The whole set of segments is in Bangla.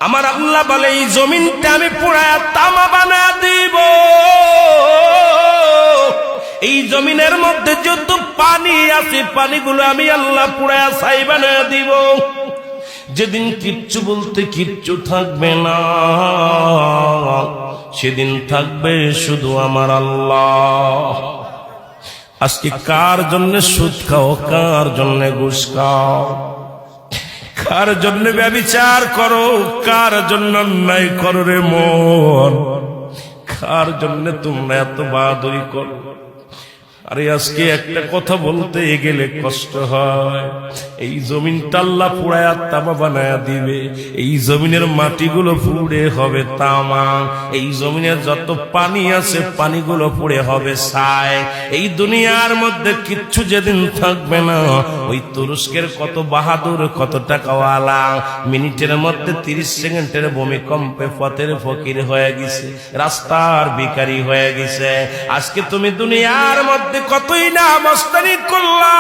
আমার আল্লাহ বলে এই জমিনটা আমি পুরায়া তামা বানা দিব। এই জমিনের মধ্যে যত পানি আছে পানিগুলো আমি আল্লাহ পুরায়া ছাই বানা দিব। যেদিন কিচ্ছু বলতে কিচ্ছু থাকবে না, সেদিন থাকবে শুধু আমার আল্লাহ। আজকে কার জন্য সুদ খাও, কার জন্য ঘুষ খাও, কার জন্য ব্যভিচার করো, কার জন্য অন্যায় করো রে মন, কার জন্য তোমরা এত বাহাদুরি করো? আরে আজকে একটা কথা বলতে গেলে কষ্ট হয়। এই জমিনটা আল্লাহ পুরায়া তামা বানায়া দিবে। এই জমিনের মাটিগুলো পুড়ে হবে তামা। এই জমিনের যত পানি আছে পানিগুলো পুড়ে হবে ছাই। এই দুনিয়ার মধ্যে কিচ্ছু যেদিন থাকবে না, ওই তুরস্কের কত বাহাদুর, কত টাকাওয়ালা মিনিটের মধ্যে 30 সেকেন্ডের ভূমিকম্পে পথের ফকির হয়ে গেছে, রাস্তার ভিখারি হয়ে গেছে। আজকে তুমি দুনিয়ার মধ্যে কতই না মস্তানি করলা,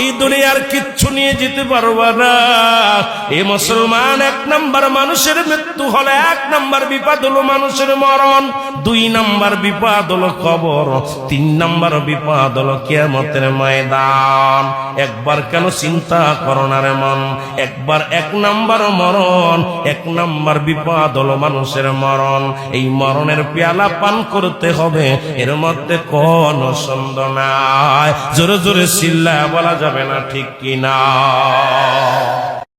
এই দুনিয়ার কিচ্ছু নিয়ে যেতে পারবা না। এই মুসলমান, 1 নাম্বার মানুষের মৃত্যু হলে 1 নাম্বার বিপদ হলো মানুষের মরণ, 2 নাম্বার বিপদ হলো কবর, 3 নাম্বার বিপদ হলো কিয়ামতের ময়দান। একবার কেন চিন্তা করো না রে মন, একবার 1 নাম্বার মরণ, 1 নাম্বার বিপদ হলো মানুষের মরণ। এই মরণের পেয়ালা পান করতে হবে, এর মধ্যে কোন সন্দেহ নাই। জোরে জোরে চিল্লায়া বলা যাবে না ঠিক কিনা?